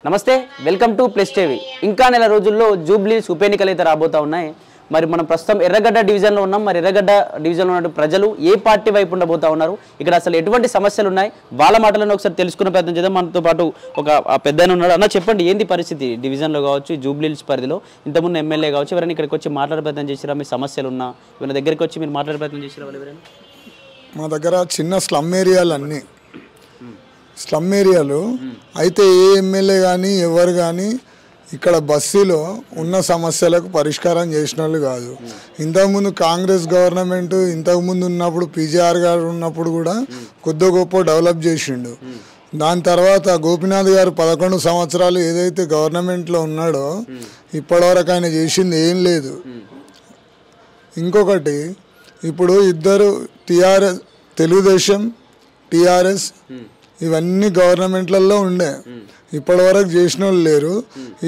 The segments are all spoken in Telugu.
నమస్తే వెల్కమ్ టు ప్లస్ టీవీ ఇంకా నెల రోజుల్లో జూబ్లీస్ ఉప ఎన్నికలు అయితే రాబోతా ఉన్నాయి మరి మనం ప్రస్తుతం ఎర్రగడ్డ డివిజన్లో ఉన్నాం మరి ఎర్రగడ్డ డివిజన్లో ఉన్న ప్రజలు ఏ పార్టీ వైపు ఉండబోతా ఉన్నారు ఇక్కడ అసలు ఎటువంటి సమస్యలు ఉన్నాయి వాళ్ళ మాటలను ఒకసారి తెలుసుకునే ప్రయత్నం చేద్దాం మనతో పాటు ఒక పెద్దన ఉన్నాడు అన్న చెప్పండి ఏంది పరిస్థితి డివిజన్లో కావచ్చు జూబ్లీస్ పరిధిలో ఇంతకుముందు ఎమ్మెల్యే కావచ్చు ఎవరైనా ఇక్కడికి వచ్చి మాట్లాడే ప్రయత్నం చేసిరా మీ సమస్యలు ఉన్నా ఎవరైనా దగ్గరికి వచ్చి మీరు మాట్లాడే ప్రయత్నం చేసిరా వాళ్ళు ఎవరైనా మా దగ్గర చిన్న స్లమ్ ఏరియాలు అన్నీ స్లమ్ ఏరియాలు అయితే ఏ ఎమ్మెల్యే కానీ ఎవరు కానీ ఇక్కడ బస్సీలో ఉన్న సమస్యలకు పరిష్కారం చేసిన వాళ్ళు కాదు. ఇంతకుముందు కాంగ్రెస్ గవర్నమెంట్ ఇంతకుముందు ఉన్నప్పుడు పీజీఆర్ గారు ఉన్నప్పుడు కూడా కొద్ది గొప్ప డెవలప్ చేసిండు. దాని తర్వాత గోపీనాథ్ గారు 11 సంవత్సరాలు ఏదైతే గవర్నమెంట్లో ఉన్నాడో ఇప్పటివరకు ఆయన చేసింది ఏం లేదు. ఇంకొకటి ఇప్పుడు ఇద్దరు టీఆర్ఎస్ తెలుగుదేశం టీఆర్ఎస్ ఇవన్నీ గవర్నమెంట్లలో ఉండే ఇప్పటివరకు చేసిన వాళ్ళు లేరు.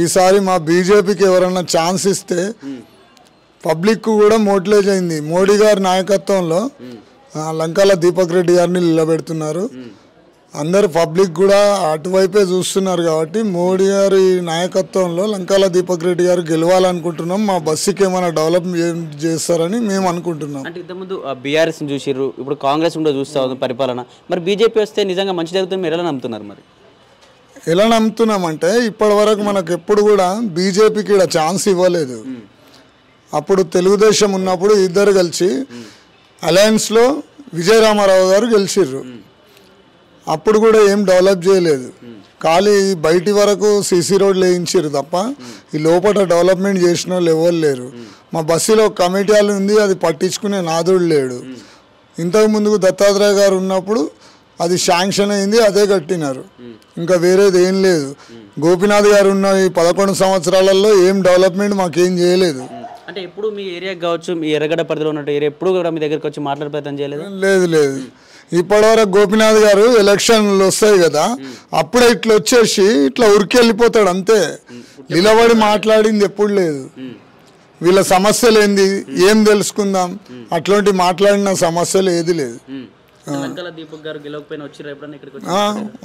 ఈసారి మా బీజేపీకి ఎవరన్నా ఛాన్స్ ఇస్తే పబ్లిక్ కూడా మోటివేట్ అయింది. మోడీ గారి నాయకత్వంలో లంకాల దీపక్ రెడ్డి గారిని నిలబెడుతున్నారు. అందరు పబ్లిక్ కూడా అటువైపే చూస్తున్నారు కాబట్టి మోడీ గారి నాయకత్వంలో లంకాల దీపక్ రెడ్డి గారు గెలవాలనుకుంటున్నాం. మా బస్సుకి ఏమైనా డెవలప్ చేస్తారని మేము అనుకుంటున్నాం. అంటే ఇంతకుముందు బీఆర్ఎస్ చూసిర్రు ఇప్పుడు కాంగ్రెస్ కూడా చూస్తా ఉంది పరిపాలన మరి బీజేపీ వస్తే నిజంగా మంచి జరుగుతుంది మీరు ఎలా నమ్ముతున్నారు? మరి ఎలా నమ్ముతున్నామంటే ఇప్పటి వరకు మనకు ఎప్పుడు కూడా బీజేపీకి ఇక్కడ ఛాన్స్ ఇవ్వలేదు. అప్పుడు తెలుగుదేశం ఉన్నప్పుడు ఇద్దరు కలిసి అలయన్స్లో విజయరామారావు గారు గెలిచిర్రు. అప్పుడు కూడా ఏం డెవలప్ చేయలేదు. ఖాళీ బయటి వరకు సీసీ రోడ్లు వేయించారు తప్ప ఈ లోపల డెవలప్మెంట్ చేసిన వాళ్ళు ఎవరు లేరు. మా బస్సులో కమిటీ హాల్ ఉంది, అది పట్టించుకునే నాదుడు లేడు. ఇంతకు ముందుకు దత్తాత్రేయ గారు ఉన్నప్పుడు అది శాంక్షన్ అయింది, అదే కట్టినారు. ఇంకా వేరేది ఏం లేదు. గోపీనాథ్ గారు ఉన్న ఈ 11 సంవత్సరాలలో ఏం డెవలప్మెంట్ మాకేం చేయలేదు. అంటే ఎప్పుడు మీ ఏరియా కావచ్చు మీ ఎర్రగడ్డ పరిధిలో ఉన్న ఏరియా ఎప్పుడు కూడా మీ దగ్గరికి వచ్చి మాట్లాడే ప్రయత్నం చేయలేదు? లేదు. ఇప్పటివరకు గోపీనాథ్ గారు ఎలక్షన్లు వస్తాయి కదా అప్పుడే ఇట్లా వచ్చేసి ఇట్లా ఉరికి వెళ్ళిపోతాడు అంతే. నిలబడి మాట్లాడింది ఎప్పుడు లేదు. వీళ్ళ సమస్యలు ఏంది ఏం తెలుసుకుందాం అట్లాంటి మాట్లాడిన సమస్యలు ఏది లేదు.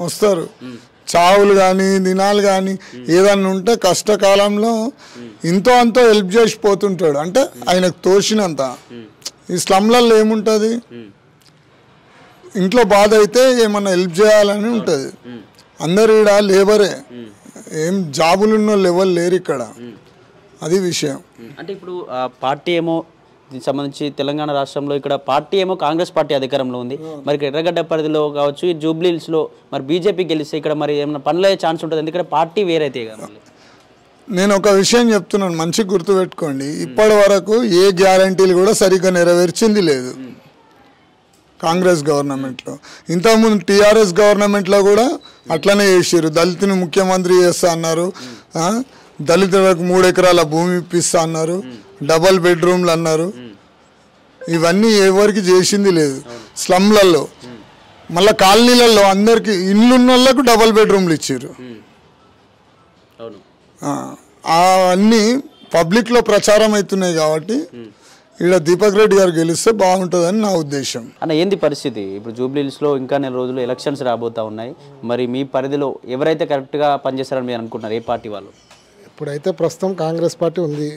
వస్తారు చావులు కానీ దినాలు కానీ ఏదన్నా ఉంటే కష్టకాలంలో ఇంతో అంతో హెల్ప్ చేసి పోతుంటాడు. అంటే ఆయనకు తోచినంత. ఈ స్లమ్లలో ఏముంటుంది, ఇంట్లో బాధ అయితే ఏమన్నా హెల్ప్ చేయాలని ఉంటుంది. అందరు ఇక్కడ లేబరే, ఏం జాబులు ఉన్న వాళ్ళు ఎవరు లేరు ఇక్కడ. అది విషయం. అంటే ఇప్పుడు పార్టీ ఏమో దీనికి సంబంధించి తెలంగాణ రాష్ట్రంలో ఇక్కడ పార్టీ ఏమో కాంగ్రెస్ పార్టీ అధికారంలో ఉంది. మరి ఇక్కడ ఎర్రగడ్డ పరిధిలో కావచ్చు ఈ జూబ్లీహిల్స్లో మరి బీజేపీ గెలిస్తే ఇక్కడ మరి ఏమైనా పనులు అయ్యే ఛాన్స్ ఉంటుంది ఎందుకంటే పార్టీ వేరైతే కదా. నేను ఒక విషయం చెప్తున్నాను, మంచిగా గుర్తుపెట్టుకోండి. ఇప్పటి వరకు ఏ గ్యారంటీలు కూడా సరిగ్గా నెరవేర్చింది లేదు కాంగ్రెస్ గవర్నమెంట్లో. ఇంతకుముందు టీఆర్ఎస్ గవర్నమెంట్లో కూడా అట్లనే చేసారు. దళితుని ముఖ్యమంత్రి చేస్తా అన్నారు, దళితులకు 3 ఎకరాల భూమి ఇప్పిస్తా అన్నారు, డబల్ బెడ్రూమ్లు అన్నారు. ఇవన్నీ ఎవరికి చేసింది లేదు. స్లమ్లలో మళ్ళీ కాలనీలలో అందరికి ఇల్లున్న వాళ్ళకు డబల్ బెడ్రూమ్లు ఇచ్చారు. అవన్నీ పబ్లిక్లో ప్రచారం అవుతున్నాయి కాబట్టి ఇక్కడ దీపక్ రెడ్డి గారు గెలిస్తే బాగుంటుందని నా ఉద్దేశం. అన్న ఏంది పరిస్థితి ఇప్పుడు జూబ్లీహిల్స్లో ఇంకా నెల రోజులు ఎలక్షన్స్ రాబోతా ఉన్నాయి. మరి మీ పరిధిలో ఎవరైతే కరెక్ట్గా పనిచేస్తారని మీరు అనుకుంటున్నారు? ఏ పార్టీ వాళ్ళు? ఇప్పుడైతే ప్రస్తుతం కాంగ్రెస్ పార్టీ ఉంది.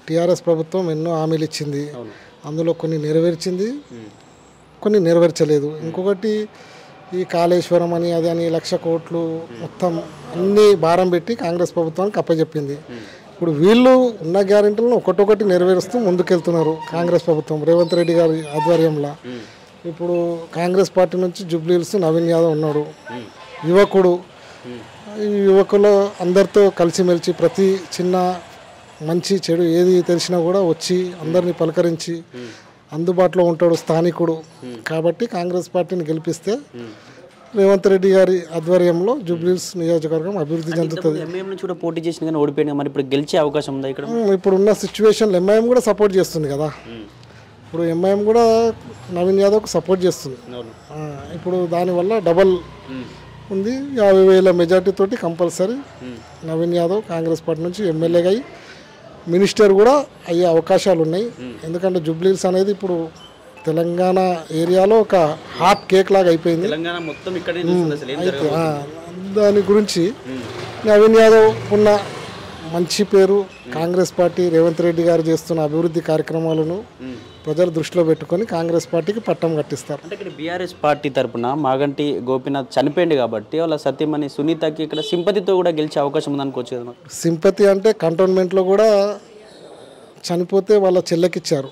టీఆర్ఎస్ ప్రభుత్వం ఎన్నో హామీలు ఇచ్చింది, అందులో కొన్ని నెరవేర్చింది, కొన్ని నెరవేర్చలేదు. ఇంకొకటి ఈ కాళేశ్వరం అని అది అని 1,00,000 కోట్లు మొత్తం అన్ని భారం పెట్టి కాంగ్రెస్ ప్రభుత్వానికి అప్పచెప్పింది. ఇప్పుడు వీళ్ళు ఉన్న గ్యారెంటీలను ఒకటొకటి నెరవేరుస్తూ ముందుకెళ్తున్నారు కాంగ్రెస్ ప్రభుత్వం రేవంత్ రెడ్డి గారి ఆధ్వర్యంలో. ఇప్పుడు కాంగ్రెస్ పార్టీ నుంచి జూబ్లీహిల్స్ నవీన్ యాదవ్ ఉన్నాడు, యువకుడు. ఈ యువకులు అందరితో కలిసిమెలిసి ప్రతి చిన్న మంచి చెడు ఏది తెలిసినా కూడా వచ్చి అందరినీ పలకరించి అందుబాటులో ఉంటాడు, స్థానికుడు. కాబట్టి కాంగ్రెస్ పార్టీని గెలిపిస్తే రేవంత్ రెడ్డి గారి ఆధ్వర్యంలో జూబ్లీహిల్స్ నియోజకవర్గం అభివృద్ధి చెందుతుంది. పోటీ చేసిన కానీ ఓడిపోయినా మరి ఇప్పుడు గెలిచే అవకాశం ఉందా ఇక్కడ? ఇప్పుడున్న సిచ్యువేషన్లో ఎంఐఎం కూడా సపోర్ట్ చేస్తుంది కదా. ఇప్పుడు ఎంఐఎం కూడా నవీన్ యాదవ్కి సపోర్ట్ చేస్తుంది. ఇప్పుడు దానివల్ల డబల్ ఉంది. 50,000 మెజార్టీ తోటి కంపల్సరీ నవీన్ యాదవ్ కాంగ్రెస్ పార్టీ నుంచి ఎమ్మెల్యేగా అయ్యి మినిస్టర్ కూడా అయ్యే అవకాశాలు ఉన్నాయి. ఎందుకంటే జూబ్లీహిల్స్ అనేది ఇప్పుడు తెలంగాణ ఏరియాలో ఒక హాట్ కేక్ లాగా అయిపోయింది. తెలంగాణ మొత్తం ఇక్కడే దాని గురించి నవీన్ యాదవ్ ఉన్న మంచి పేరు కాంగ్రెస్ పార్టీ రేవంత్ రెడ్డి గారు చేస్తున్న అభివృద్ధి కార్యక్రమాలను ప్రజలు దృష్టిలో పెట్టుకొని కాంగ్రెస్ పార్టీకి పట్టం కట్టిస్తారు. అంటే ఇక్కడ బీఆర్ఎస్ పార్టీ తరపున మాగంటి గోపీనాథ్ చనిపోయింది కాబట్టి వాళ్ళ సత్యమణి సునీతకి ఇక్కడ సింపతితో కూడా గెలిచే అవకాశం ఉందనుకోవచ్చు కదా. సింపతి అంటే కంటోన్మెంట్లో కూడా చనిపోతే వాళ్ళ చెల్లెకిచ్చారు,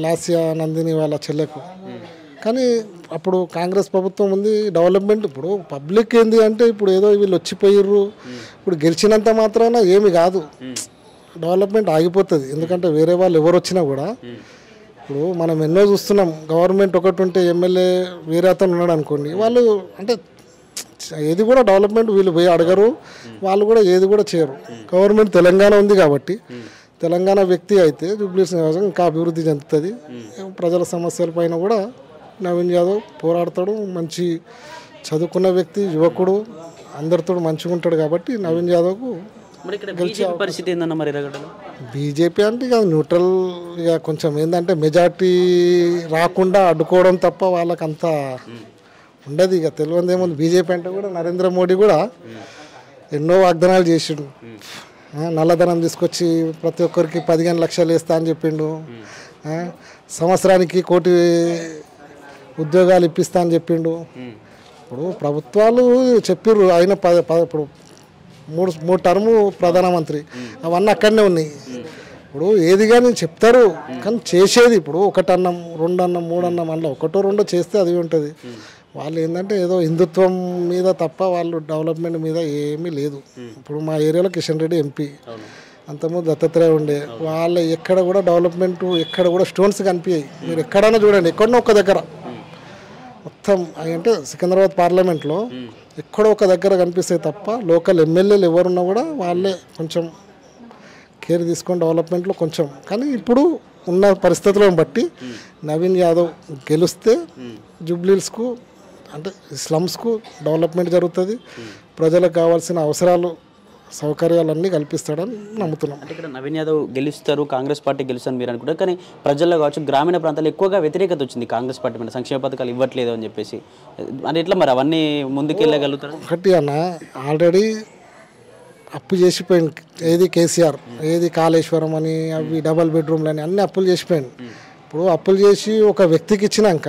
లాస్యా నందిని వాళ్ళ చెల్లెకు. కానీ అప్పుడు కాంగ్రెస్ ప్రభుత్వం ఉంది, డెవలప్మెంట్. ఇప్పుడు పబ్లిక్ ఏంది అంటే ఇప్పుడు ఏదో వీళ్ళు వచ్చిపోయిర్రు, ఇప్పుడు గెలిచినంత మాత్రాన ఏమి కాదు, డెవలప్మెంట్ ఆగిపోతుంది. ఎందుకంటే వేరే వాళ్ళు ఎవరు వచ్చినా కూడా ఇప్పుడు మనం ఎన్నో చూస్తున్నాం. గవర్నమెంట్ ఒకటి ఉంటే ఎమ్మెల్యే వేరే అతను ఉన్నాడు అనుకోండి, వాళ్ళు అంటే ఏది కూడా డెవలప్మెంట్ వీళ్ళు పోయి అడగరు, వాళ్ళు కూడా ఏది కూడా చేయరు. గవర్నమెంట్ తెలంగాణ ఉంది కాబట్టి తెలంగాణ వ్యక్తి అయితే జూబ్లీహిల్స్ నియోజకవర్గం ఇంకా అభివృద్ధి చెందుతుంది. ప్రజల సమస్యల పైన కూడా నవీన్ యాదవ్ పోరాడతాడు. మంచి చదువుకున్న వ్యక్తి, యువకుడు, అందరితో మంచిగా ఉంటాడు కాబట్టి నవీన్ యాదవ్కు పరిస్థితి ఏందన్న మరి ఎర్రగడ్డలో. బీజేపీ అంటే ఇక న్యూట్రల్, ఇక కొంచెం ఏంటంటే మెజార్టీ రాకుండా అడ్డుకోవడం తప్ప వాళ్ళకంతా ఉండదు. ఇక తెలియదు ఏముంది. బీజేపీ అంటే కూడా నరేంద్ర మోడీ కూడా ఎన్నో వాగ్దానాలు చేసిండు. నల్లధనం తీసుకొచ్చి ప్రతి ఒక్కరికి 15 లక్షలు వేస్తా అని చెప్పిండు. సంవత్సరానికి 1 కోటి ఉద్యోగాలు ఇప్పిస్తా అని చెప్పిండు. ఇప్పుడు ప్రభుత్వాలు చెప్పిర్రు, ఆయన ఇప్పుడు మూడు టర్ము ప్రధానమంత్రి, అవన్నీ అక్కడనే ఉన్నాయి. ఇప్పుడు ఏది కానీ చెప్తారు కానీ చేసేది ఇప్పుడు 1 అన్నం 2 అన్నం 3 అన్నం అందులో 1 2 చేస్తే అది ఉంటుంది. వాళ్ళు ఏంటంటే ఏదో హిందుత్వం మీద తప్ప వాళ్ళు డెవలప్మెంట్ మీద ఏమీ లేదు. ఇప్పుడు మా ఏరియాలో కిషన్ రెడ్డి ఎంపీ, అంతకుముందు దత్తాత్రేయ ఉండే, వాళ్ళ ఎక్కడ కూడా డెవలప్మెంట్ ఎక్కడ కూడా స్టోన్స్ కనిపించాయి. మీరు ఎక్కడైనా చూడండి, ఎక్కడో ఒక దగ్గర మొత్తం అంటే సికింద్రాబాద్ పార్లమెంట్లో ఎక్కడో ఒక దగ్గర కనిపిస్తాయి తప్ప లోకల్ ఎమ్మెల్యేలు ఎవరున్నా కూడా వాళ్ళే కొంచెం కేర్ తీసుకొని డెవలప్మెంట్లో కొంచెం. కానీ ఇప్పుడు ఉన్న పరిస్థితులను బట్టి నవీన్ యాదవ్ గెలిస్తే జూబ్లీహిల్స్కు అంటే స్లమ్స్కు డెవలప్మెంట్ జరుగుతుంది. ప్రజలకు కావాల్సిన అవసరాలు సౌకర్యాలన్నీ కల్పిస్తాడని నమ్ముతున్నాం. అంటే ఇక్కడ నవీన్ యాదవ్ గెలుస్తారు, కాంగ్రెస్ పార్టీ గెలుస్తారు మీరు అనుకుంటారు. కానీ ప్రజల్లో కావచ్చు గ్రామీణ ప్రాంతాల్లో ఎక్కువగా వ్యతిరేకత వచ్చింది కాంగ్రెస్ పార్టీ మీద, సంక్షేమ పథకాలు ఇవ్వట్లేదు అని చెప్పేసి. అంటే ఎట్లా మరి అవన్నీ ముందుకెళ్ళగలుగుతారు? ఒకటి అన్న, ఆల్రెడీ అప్పు చేసిపోయింది. ఏది కేసీఆర్, ఏది కాళేశ్వరం అని, అవి డబల్ బెడ్రూమ్లు అని అన్ని అప్పులు చేసిపోయింది. ఇప్పుడు అప్పులు చేసి ఒక వ్యక్తికి ఇచ్చినాక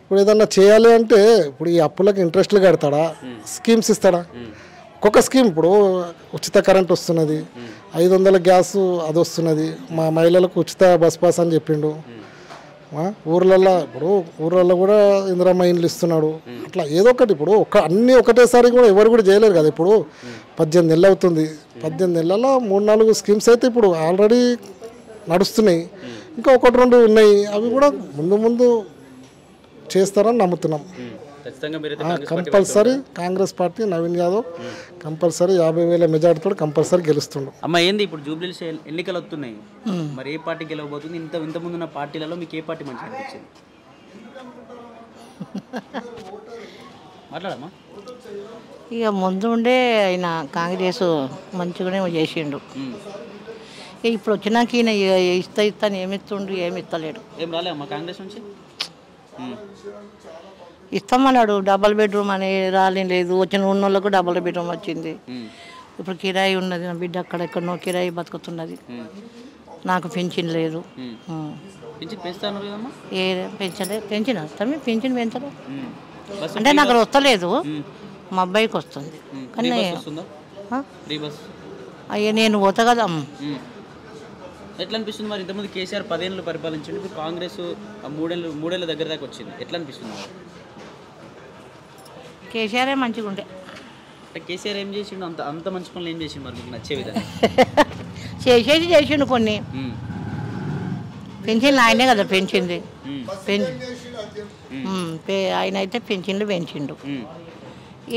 ఇప్పుడు ఏదన్నా చేయాలి అంటే ఇప్పుడు ఈ అప్పులకు ఇంట్రెస్ట్లు కడతాడా, స్కీమ్స్ ఇస్తాడా? ఒక్కొక్క స్కీమ్ ఇప్పుడు ఉచిత కరెంట్ వస్తున్నది, 500 గ్యాస్ అది వస్తున్నది, మా మహిళలకు ఉచిత బస్ పాస్ అని చెప్పిండు. ఊర్లలో కూడా ఇందిరమ్మ ఇండ్లు ఇస్తున్నాడు. అట్లా ఏదో ఒకటి ఇప్పుడు అన్నీ ఒకటేసారి కూడా ఎవరు కూడా చేయలేరు కదా. ఇప్పుడు 18 నెలలు అవుతుంది, 18 నెలల్లో 3-4 స్కీమ్స్ అయితే ఇప్పుడు ఆల్రెడీ నడుస్తున్నాయి. ఇంకా 1-2 ఉన్నాయి, అవి కూడా ముందు చేస్తారని నమ్ముతున్నాం. Compulsory Congress party Naveen Yadav compulsory 50,000 మెజార్టీతో కంపల్సరీ గెలుస్తుండు. అమ్మ ఏంది ఇప్పుడు జూబ్లీహిల్స్ ఎన్నికలు వస్తున్నాయి, మరి ఏ పార్టీ గెలవబోతుంది? ఇంతకుముందు ఉన్న పార్టీలలో మీకు ఏ పార్టీ మంచిగా అనిపించింది? మాట్లాడమ్మా. ఇక ముందు ఉండే ఆయన కాంగ్రెస్ మంచిగానే చేసిండు. ఇప్పుడు వచ్చినాక ఈయన ఇస్తాను ఏమిస్తుండు, ఏమి ఇస్తలేడు. ఏం రాలే అమ్మా కాంగ్రెస్ నుంచి? ఇస్తామన్నాడు, డబల్ బెడ్రూమ్ అని రాలేదు. వచ్చిన ఉన్నోళ్ళకు డబల్ బెడ్రూమ్ వచ్చింది. ఇప్పుడు కిరాయి ఉన్నది, నా బిడ్డ అక్కడెక్కడనో కిరాయి బతుకుతున్నది, నాకు పెన్షన్ లేదు. ఏ పెన్షన్ వస్తామే, పెన్షన్ పెంచలేదు అంటే నాకు వస్తలేదు, మా అబ్బాయికి వస్తుంది. కానీ అయ్యా నేను పోతా కదా. ఎట్లా అనిపిస్తుంది మరి? ఇంతకుముందు కేసీఆర్ 10 ఏళ్ళు పరిపాలించండి, ఇప్పుడు కాంగ్రెస్ 3 ఏళ్ళ దగ్గర దాకా వచ్చింది, ఎట్లా అనిపిస్తుంది? కేసీఆర్ మంచిగా ఉండే. కేసీఆర్ ఏం చేసిండు? అంత మంచి పనులు ఏం చేసిండు మరి మీకు నచ్చే విధంగా? చేసిండు కొన్ని. పెన్షన్లు ఆయనే కదా పెంచింది, ఆయన అయితే పెన్షన్లు పెంచిండు.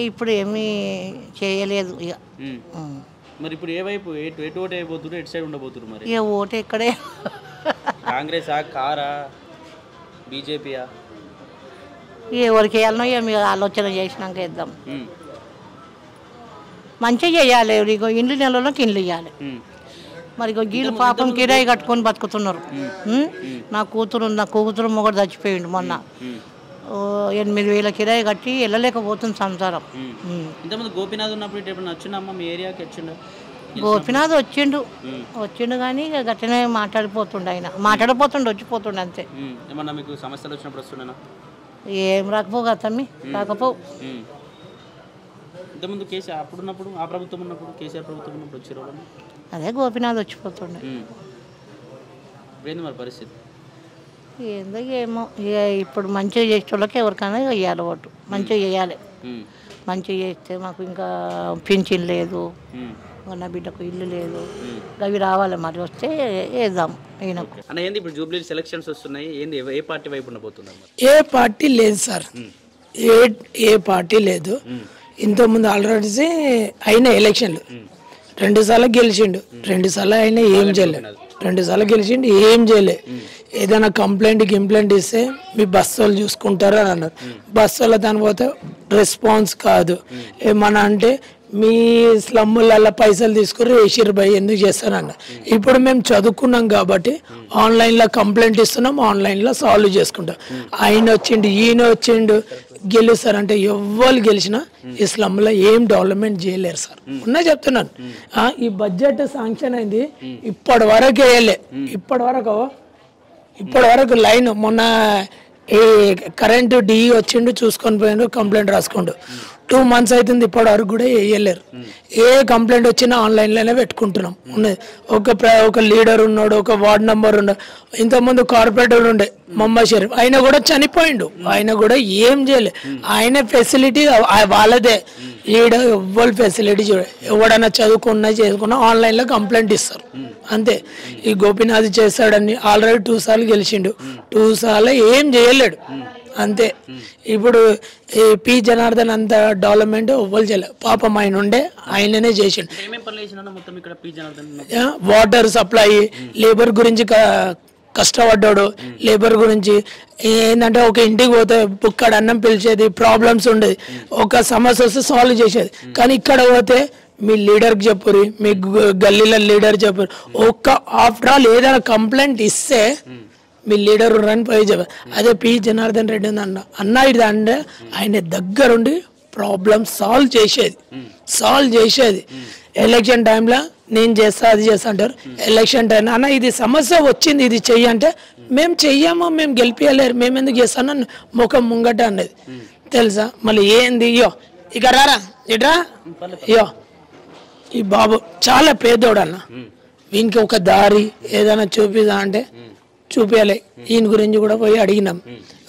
ఇప్పుడు ఏమీ చేయలేదు ఇక. మరి ఇప్పుడు ఏ వైపు ఎటు ఓటు అయిపోతున్నారు, ఎటు సైడ్ ఉండబోతున్నారు మరి? ఇక ఓటు ఎక్కడే, కాంగ్రెసా, కారా, బీజేపీయా? ఎవరికి వేయాలనో ఇక మీరు ఆలోచన చేసినాక ఇద్దాం. మంచిగా చేయాలి. ఇక ఇండ్లు నెలలోకి ఇండ్లు ఇవ్వాలి. మరి ఇక గీళ్ళు పాపం కిరాయి కట్టుకొని బతుకుతున్నారు. నా కూతురు మొగడు చచ్చిపోయిండు మొన్న. 8,000 కిరాయి కట్టి వెళ్ళలేకపోతుంది సంసారం. ఇంతకుముందు గోపీనాథ్ ఉన్నప్పుడు ఇటు ఎప్పుడు వచ్చిండమ్మా మీ ఏరియాకి వచ్చిండు? గోపినాథ్ వచ్చిండు కానీ ఇక గట్లనే మాట్లాడిపోతుండే, ఆయన మాట్లాడిపోతుండే, వచ్చిపోతుండే అంతే. ఏమన్నా మీకు సమస్యలు వచ్చినప్పుడు వస్తున్నానా? ఏం రాకపోవు కదా తమ్మి, రాకపోవు. ఇంతకుముందు కేసీఆర్ అప్పుడున్నప్పుడు ఆ ప్రభుత్వం ఉన్నప్పుడు కేసీఆర్ ప్రభుత్వం ఉన్నప్పుడు వచ్చారు వాళ్ళు? అదే గోపినాథ్ వచ్చిపోతుండే. ఇప్పుడేంది మరి పరిస్థితి? ఏందో ఏమో ఇక ఇప్పుడు మంచిగా చేసే వాళ్ళకి ఎవరికైనా వేయాలి ఓటు, మంచిగా చేయాలి. మంచిగా చేస్తే మాకు ఇంకా పింఛన్ లేదు, నా బిడ్డకు ఇల్లు లేదు, అవి రావాలి. మరి వస్తే వేద్దాం ఈయనకు. అన్న ఏంది ఇప్పుడు జూబ్లీ సెలక్షన్స్ వస్తున్నాయి, ఏంది ఏ పార్టీ వైపు ఉండబోతుంది? ఏ పార్టీ లేదు సార్, ఏ పార్టీ లేదు. ఇంతకుముందు ఆల్రెడీ అయిన ఎలక్షన్లు 2 సార్లు గెలిచిండు, 2 సార్లు అయినా ఏం చేయలేదు, 2 సార్లు గెలిచిండు ఏం చేయలే. ఏదైనా కంప్లైంట్ ఇస్తే మీ బస్సు వాళ్ళు చూసుకుంటారు అని అన్నారు. బస్సు వాళ్ళ దాని పోతే రెస్పాన్స్ కాదు. ఏమన్నా అంటే మీ స్లమ్ములలో పైసలు తీసుకుని వేసిరు భయ్ ఎందుకు చేస్తారన్న. ఇప్పుడు మేము చదువుకున్నాం కాబట్టి ఆన్లైన్లో కంప్లైంట్ ఇస్తున్నాం, ఆన్లైన్లో సాల్వ్ చేసుకుంటాం. ఆయన వచ్చిండు ఈయన వచ్చిండు గెలుస్తారంటే ఎవ్వరు గెలిచినా ఈ స్లమ్లో ఏం డెవలప్మెంట్ చేయలేరు సార్. ఉన్నా చెప్తున్నాను. ఈ బడ్జెట్ శాంక్షన్ అయింది ఇప్పటి వరకు వేయలే, ఇప్పటి వరకు లైన్ మొన్న ఈ కరెంటు డి వచ్చిండు చూసుకొని పోయిండు, కంప్లైంట్ రాసుకుండు. 2 months అవుతుంది ఇప్పటి వరకు కూడా వేయలేరు. ఏ కంప్లైంట్ వచ్చినా ఆన్లైన్లోనే పెట్టుకుంటున్నాం. ఉన్నది ఒక లీడర్ ఉన్నాడు, ఒక వార్డ్ మెంబర్ ఉన్నాడు, ఇంతకుముందు కార్పొరేటర్ ఉండే మొహమ్మద్ షరీఫ్, ఆయన కూడా చనిపోయిండు, ఆయన కూడా ఏం చేయలే. ఆయన ఫెసిలిటీ వాళ్ళదే, ఈడ ఎవ్వరు ఫెసిలిటీ చూడాలి. ఎవడన్నా చేసుకున్నా ఆన్లైన్లో కంప్లైంట్ ఇస్తారు అంతే. ఈ గోపీనాథ్ చేస్తాడని ఆల్రెడీ 2 సార్లు గెలిచిండు, 2 సార్లు ఏం చేయలేడు అంతే. ఇప్పుడు పి జనార్దన్ అంత డెవలప్మెంట్ ఎవ్వరు చేయలేదు, పాపం ఆయన ఉండే ఆయననే చేసిండు. వాటర్ సప్లై, లేబర్ గురించి కష్టపడ్డాడు, లేబర్ గురించి ఏంటంటే ఒక ఇంటికి పోతే బుక్కడ అన్నం పిలిచేది, ప్రాబ్లమ్స్ ఉండేది, ఒక సమస్య వస్తే సాల్వ్ చేసేది. కానీ ఇక్కడ పోతే మీ లీడర్కి చెప్పరు, మీ గల్లీలో లీడర్ చెప్పరు. ఆఫ్టర్ ఆల్ ఏదైనా కంప్లైంట్ ఇస్తే మీ లీడర్ రన్ పోయి చెప్పారు. అదే పి జనార్దన్ రెడ్డి అన్న ఇది అంటే ఆయన దగ్గరుండి ప్రాబ్లమ్ సాల్వ్ చేసేది. ఎలక్షన్ టైంలో నేను చేస్తా అది చేస్తా అంటారు. ఎలక్షన్ టైం అన్న ఇది సమస్య వచ్చింది ఇది చెయ్యంటే మేము చెయ్యము, మేము గెలిపియలేరు, మేము ఎందుకు చేస్తాను ముఖం ముంగట అన్నది తెలుసా. మళ్ళీ ఏంది ఇయో ఇక రారా ఇట్రా ఇయో ఈ బాబు చాలా పేదోడు అన్న, వీనికి ఒక దారి ఏదైనా చూపిదా అంటే చూపించాలి. ఈయన గురించి కూడా పోయి అడిగినాం,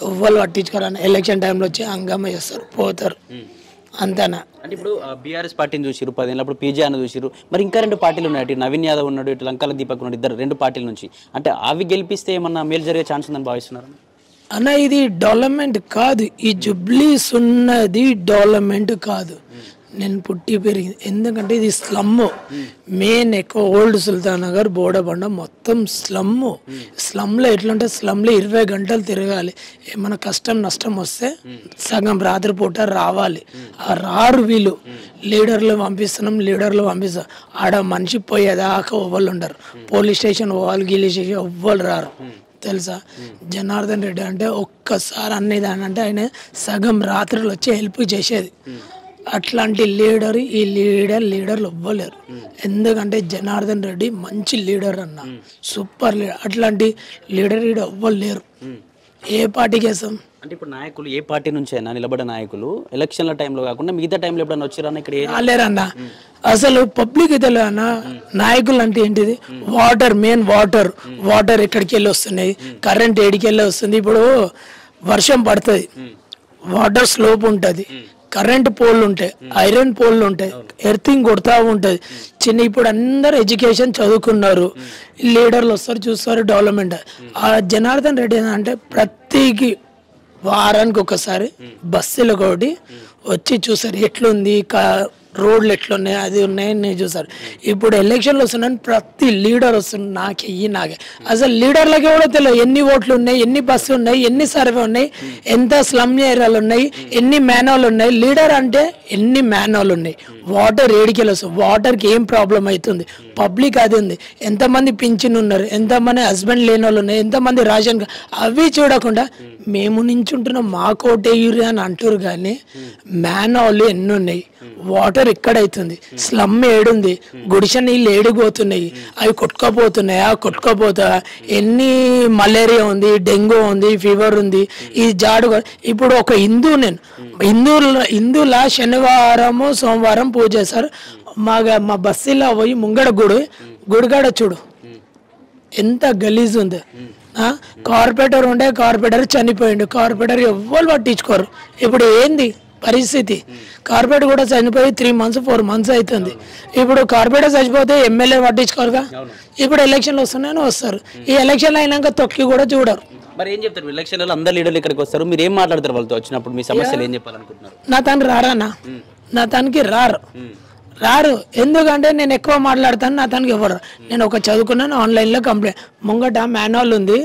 ఎవ్వరు పట్టించుకోరన్న. ఎలక్షన్ టైంలో వచ్చి హంగామా చేస్తారు, పోతారు అంతేనా. అంటే ఇప్పుడు బీఆర్ఎస్ పార్టీని చూసిరు 10 ఏళ్ళ, ఇప్పుడు పీజే అని చూసిరు, మరి ఇంకా 2 పార్టీలు ఉన్నాయి, ఇటు నవీన్ యాదవ్ ఉన్నాడు, ఇటు లంకాల దీపక్ ఉన్నాడు, ఇద్దరు 2 పార్టీల నుంచి. అంటే అవి గెలిపిస్తే ఏమన్నా మేలు జరిగే ఛాన్స్ ఉందని భావిస్తున్నారు అన్న? ఇది డెవలప్మెంట్ కాదు, ఈ జుబ్లీస్ ఉన్నది డెవలప్మెంట్ కాదు. నేను పుట్టి పెరిగింది ఎందుకంటే ఇది స్లమ్, మెయిన్ ఎక్కువ ఓల్డ్ సుల్తాన్ నగర్, బోడబండ మొత్తం స్లమ్లో ఎట్లుంటే స్లమ్లో 20 గంటలు తిరగాలి. ఏమైనా కష్టం నష్టం వస్తే సగం రాత్రిపూట రావాలి, రారు వీళ్ళు. లీడర్లు పంపిస్తాం ఆడ మనిషి పోయేదాకా ఎవ్వరు ఉండరు. పోలీస్ స్టేషన్ పోవాలి, గిల్లీ స్టేషన్ ఎవ్వరు రారు తెలుసా. జనార్దన్ రెడ్డి అంటే ఒక్కసారి అనేదాని అంటే ఆయన సగం రాత్రులు వచ్చి హెల్ప్ చేసేది. అట్లాంటి లీడర్ ఈ లీడర్లు ఇవ్వలేరు. ఎందుకంటే జనార్దన్ రెడ్డి మంచి లీడర్ అన్న, సూపర్ లీడర్. అట్లాంటి లీడర్ ఇవ్వలేరు. ఏ పార్టీకి వేస్తాం అంటే ఇప్పుడు నాయకులు ఏ పార్టీ నుంచి అయినా నిలబడ్డ నాయకులు ఎలక్షన్ల టైంలో కాకుండా మిగతా టైంలో ఎప్పుడైనా వచ్చారన్న ఇక్కడ రాలేరన్న. అసలు పబ్లిక్ తెలియదు అన్న. నాయకులు అంటే ఏంటిది? మెయిన్ వాటర్ ఎక్కడికి వెళ్ళి వస్తున్నాయి, కరెంట్ ఏడికి వెళ్ళి వస్తుంది. ఇప్పుడు వర్షం పడుతుంది, వాటర్ స్లోప్ ఉంటుంది, కరెంట్ పోల్లు ఉంటాయి, ఐరన్ పోల్లు ఉంటాయి, ఎర్తింగ్ కొడతా ఉంటుంది. ఇప్పుడు అందరు ఎడ్యుకేషన్ చదువుకున్నారు, లీడర్లు వస్తారు చూస్తారు డెవలప్మెంట్. ఆ జనార్దన్ రెడ్డి అంటే ప్రతికి వారానికి ఒకసారి బస్సులు ఒకటి వచ్చి చూస్తారు ఎట్లుంది రోడ్లు ఎట్లున్నాయి అది ఉన్నాయి నేను చూసారు. ఇప్పుడు ఎలక్షన్లు వస్తున్నాను ప్రతి లీడర్ వస్తున్నాడు నాకే అసలు లీడర్లకి కూడా తెలియదు ఎన్ని ఓట్లు ఉన్నాయి, ఎన్ని బస్సులు ఉన్నాయి, ఎన్ని సర్వే ఉన్నాయి, ఎంత స్లమ్ ఏరియాలు ఉన్నాయి, ఎన్ని మ్యాన్వాల్ ఉన్నాయి. లీడర్ అంటే ఎన్ని మ్యాన్వాల్ ఉన్నాయి, వాటర్ ఏడికెళ్ళి వస్తుంది, వాటర్కి ఏం ప్రాబ్లం అవుతుంది, పబ్లిక్ అది ఉంది, ఎంతమంది పింఛన్ ఉన్నారు, ఎంతమంది హస్బెండ్ లేని వాళ్ళు ఉన్నాయి, ఎంతమంది రేషన్ అవి చూడకుండా మేము నించుంటున్నాం మా కోటేయూరి అని అంటారు. కానీ మ్యాన్వాల్ ఎన్ని ఉన్నాయి, వాటర్ ఎక్కడైతుంది, స్లమ్ ఏడుంది, గుడిసె నీళ్ళు ఏడిపోతున్నాయి, అవి కొట్టుకపోతా ఎన్ని మలేరియా ఉంది, డెంగ్యూ ఉంది, ఫీవర్ ఉంది, ఈ జాడు. ఇప్పుడు ఒక హిందూలా శనివారము సోమవారం పూజ చేస్తారు. మా బస్సులో పోయి ముంగడ గుడిగాడ చూడు ఎంత గలీజ్ ఉంది. కార్పొరేటర్ ఉండే కార్పొరేటర్ చనిపోయిండు, కార్పొరేటర్ ఎవ్వరు పట్టించుకోరు. ఇప్పుడు ఏంది పరిస్థితి? కార్పొరేటర్ కూడా చనిపోయి 3 months 4 months అవుతుంది. ఇప్పుడు కార్పొరేటర్ చచ్చిపోతే ఎమ్మెల్యే పట్టించుకోరుగా. ఇప్పుడు ఎలక్షన్లు వస్తున్నాయని వస్తారు, ఈ ఎలక్షన్లు అయినాక తొక్కి కూడా చూడరు. మరి ఏం చెప్తారు ఎలక్షన్లలో అందరు లీడర్లు ఇక్కడికి వస్తారు, మీరు ఏం మాట్లాడతారు వాళ్ళతో వచ్చినప్పుడు? మీ సమస్యలు ఏం చెప్పాలనుకుంటున్నారు? నా తనకి రారు ఎందుకంటే నేను ఎక్కువ మాట్లాడతాను, నా తనకి ఎవరు. నేను ఒక చదువుకున్నాను, ఆన్లైన్లో కంప్లైంట్ ముంగట మాన్యువల్ ఉంది,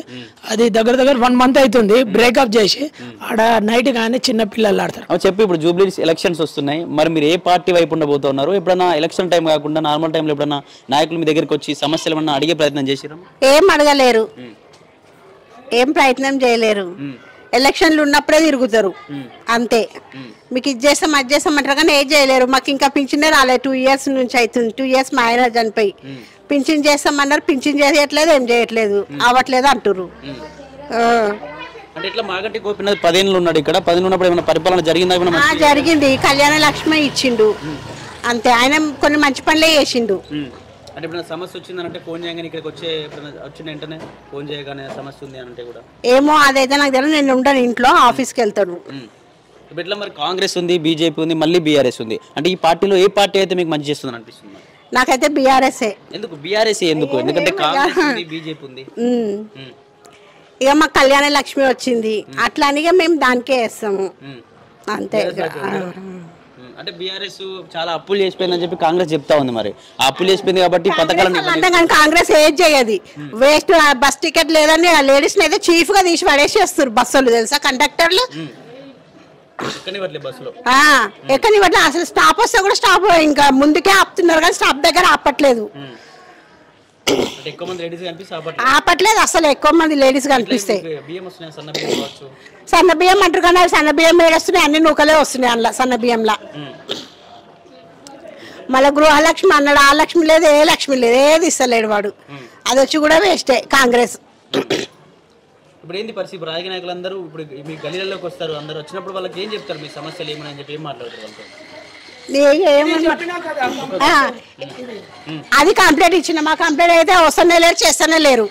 అది దగ్గర 1 month అవుతుంది బ్రేకప్ చేసి. ఆడ నైట్ కానీ చిన్న పిల్లలు ఆడతారు. చెప్పి ఇప్పుడు జూబ్లీ ఎలక్షన్స్ వస్తున్నాయి, మరి మీరు ఏ పార్టీ వైపు ఉండబోతున్నారు? ఎప్పుడన్నా ఎలక్షన్ టైం కాకుండా నార్మల్ టైంలో ఎప్పుడన్నా నాయకులు మీ దగ్గరికి వచ్చి సమస్యలు ఏమన్నా అడిగే ప్రయత్నం చేసిరా? ఏం అడగలేరు, ఏం ప్రయత్నం చేయలేరు. ఎలక్షన్లు ఉన్నప్పుడే తిరుగుతారు అంతే. మీకు ఇది చేస్తాం అది చేస్తాం అంటారు కానీ ఏం చేయలేరు. మాకు ఇంకా పింఛనే రాలేదు, 2 years నుంచి అవుతుంది. 2 years మా ఆయన చనిపోయి పింఛన్ చేస్తామన్నారు, పింఛన్ చేయట్లేదు, ఏం చేయట్లేదు, అవ్వట్లేదు అంటారు. అంటే ఇట్లా మాగంటి గోపినాథ్ 10 ఏళ్ళు ఉన్నాడు ఇక్కడ. 10 ఏళ్ళు ఉన్నప్పుడు ఏమైనా పరిపాలన జరిగిందా? జరిగింది, కళ్యాణ లక్ష్మి ఇచ్చిండు అంతే. ఆయన కొన్ని మంచి పనులే చేసిండు. అంటే ఇప్పుడు సమస్య వచ్చిందంటే ఫోన్ చేయగానే ఇక్కడికి వచ్చిన వెంటనే ఫోన్ చేయగానే సమస్య ఉంది అంటే కూడా ఏమో అదైతే నాకు తెలియదు. నేను ఉంటాను ఇంట్లో, ఆఫీస్కి వెళ్తాడు. ఇట్లా మరి కాంగ్రెస్ ఉంది, బీజేపీ ఉంది, మళ్ళీ బీఆర్ఎస్ ఉంది. అంటే ఈ పార్టీలో ఏ పార్టీ అయితే మీకు మంచి చేస్తుంది అనిపిస్తుంది? నాకైతే బీఆర్ఎస్. ఎందుకు బీఆర్ఎస్? ఎందుకు? ఎందుకంటే కాంగ్రెస్ ఉంది, బీజేపీ ఉంది. ఇక మాకు కళ్యాణ లక్ష్మి వచ్చింది అట్లా అని మేము దానికే వేస్తాము అంతే. అంటే బీఆర్ఎస్ చాలా అప్పులు చేసిపోయిందని చెప్పి కాంగ్రెస్ చెప్తా ఉంది. మరి ఆ అప్పులు చేసిపోయింది కాబట్టి పథకాలను కాంగ్రెస్ ఏది చేయదు. వేస్ట్ బస్ టికెట్ లేదని లేడీస్ అయితే చీఫ్ గా తీసి పడేసేస్తారు బస్సులు, తెలుసా? కండక్టర్లు ఎక్కనివ్వట్లే అసలు. స్టాప్ వస్తే కూడా స్టాప్ ఇంకా ముందుకే ఆపుతున్నారు కానీ స్టాప్ దగ్గర ఆపట్లేదు. ఆపట్లేదు అసలు. ఎక్కువ మంది లేడీస్ కనిపిస్తాయి. సన్న బియ్యం అంటారు కానీ సన్న బియ్యం ఏడొస్తున్నాయి, అన్ని నూకలే వస్తున్నాయి అందులో సన్న బియ్యంలా. మళ్ళీ గృహలక్ష్మి అన్నాడు, ఆ లక్ష్మి లేదు, ఏ లక్ష్మి లేదు, ఏది ఇస్తలేడు వాడు. అది వచ్చి కూడా వేస్టే కాంగ్రెస్. ఇప్పుడు ఏంది పరిస్థితి? రాజకీయ నాయకులందరూ ఇప్పుడు మీ గలీలలోకి వస్తారు, అందరూ వచ్చినప్పుడు వాళ్ళకి ఏం చెప్తారు? మీ సమస్యలు ఏమని చెప్పి ఏం మాట్లాడతారు వాళ్ళతో? అది కంప్లైంట్ ఇచ్చిన, మా కంప్లైంట్ అయితే వస్తూనే లేరు, చేస్తూనే లేరు.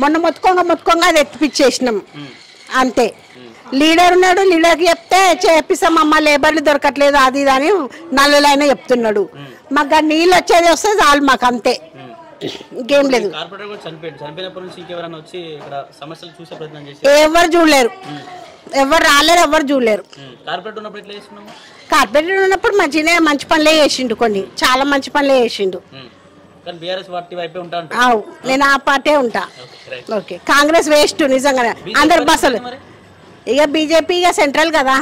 మొన్న మొత్తుకోగా అది ఎత్తిపిచ్చేసినాం అంతే. లీడర్ ఉన్నాడు, లీడర్కి చెప్తే చేపిస్తామమ్మ, లేబర్లు దొరకట్లేదు అది ఇది అని నల్లలైనా చెప్తున్నాడు. మాకు నీళ్ళు వచ్చేది వస్తే చాలు మాకు అంతే, ఇంకేం లేదు. ఎవరు చూడలేరు, ఎవరు రాలేరు, ఎవరు చూడలేరు. కార్పొరేటర్ ఉన్నప్పుడు మంచి పనులే చేసిండు, కొన్ని చాలా మంచి పనులే చేసిండు. నేను ఆ పార్టీ ఉంటా. ఓకే, కాంగ్రెస్ వేస్ట్ నిజంగానే అందరు బస్సులు. ఇక బీజేపీ ఇక సెంట్రల్ కదా,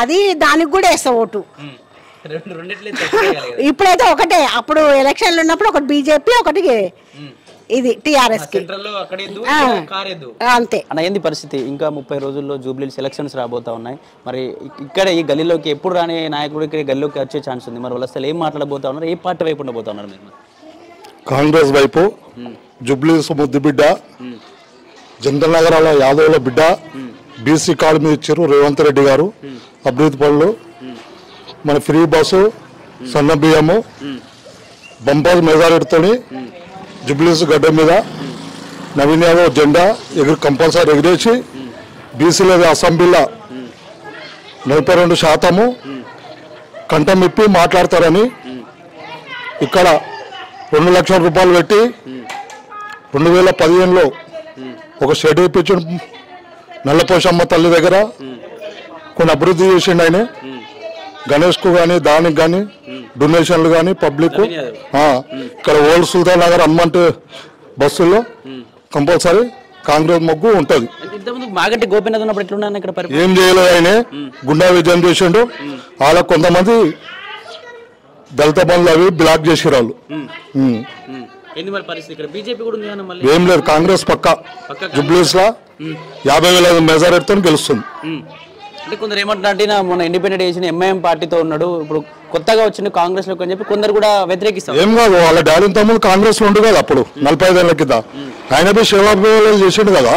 అది దానికి కూడా వేస్తా ఓటు. ఇప్పుడైతే ఒకటే, అప్పుడు ఎలక్షన్లు ఉన్నప్పుడు ఒకటి బీజేపీ, ఒకటి ఇది టీఆర్ఎస్ కి అంతే. అన్న ఏంది పరిస్థితి? ఇంకా 30 రోజుల్లో జూబ్లీ ఎలక్షన్స్ రాబోతా ఉన్నాయి. మరి ఇక్కడ ఈ గల్లీలోకి ఎప్పుడు రాని నాయకుడు ఇక్కడ గల్లీలోకి వచ్చే ఛాన్స్ ఉంది. మరి వాళ్ళు అసలు ఏం మాట్లాడబోతా ఉన్నారు? ఏ పార్టీ వైపు ఉండబోతా ఉన్నారు? మీరు కాంగ్రెస్ వైపు. జూబ్లీ ముద్దు బిడ్డ, జనరల్ నగరాల యాదవ్ల బిడ్డ, బీసీ కార్డు మీద ఇచ్చారు రేవంత్ రెడ్డి గారు. అభివృద్ధి పనులు, మన ఫ్రీ బస్సు, సన్న బియ్యము, బంపర్ మెజారిటీతో జూబ్లీస్ గడ్డ మీద నవీన్ యాదవ్ జెండా కంపల్సరీ ఎగిరేసి బీసీల అసెంబ్లీలో 42% కంఠమిప్పి మాట్లాడతారని ఇక్కడ 2 లక్షల రూపాయలు పెట్టి 2015లో ఒక షెడ్ ఇప్పించు నల్లపోషమ్మ తల్లి దగ్గర కొన్ని అభివృద్ధి చేసిండు ఆయన. గణేష్కు కానీ దానికి కానీ డొనేషన్లు కానీ పబ్లిక్ ఇక్కడ ఓల్డ్ సుల్తాన్ నగర్ అమ్మంటే బస్సుల్లో కంపల్సరీ కాంగ్రెస్ మొగ్గు ఉంటుంది. మాగంటి గోపీనాథ్ ఉన్నప్పుడు ఎట్లున్నాను ఇక్కడ ఏం చేయలేదు, ఆయన గుండా విజయం చేసిండు. వాళ్ళ కొంతమంది దళిత బంధువులు అవి బ్లాక్ చేసారు వాళ్ళు. ఏం లేదు, కాంగ్రెస్ పక్కా జుబ్లీస్ లా 50,000 మెజారిటీతో గెలుస్తుంది. అంటే కొందరు ఏమంటారంటే మొన్న ఇండిపెండెంట్ చేసిన ఎంఐఎం పార్టీతో ఉన్నాడు, ఇప్పుడు కొత్తగా వచ్చిన కాంగ్రెస్ లోకి అని చెప్పి కొందరు కూడా వ్యతిరేకిస్తారు. ఏం కాదు, వాళ్ళ డాడీ తమ్ముడు కాంగ్రెస్ లో ఉండు కదా అప్పుడు 45 ఏళ్ల కింద, ఆయన పోయి సేవాభిమానాలు చేసిండు కదా,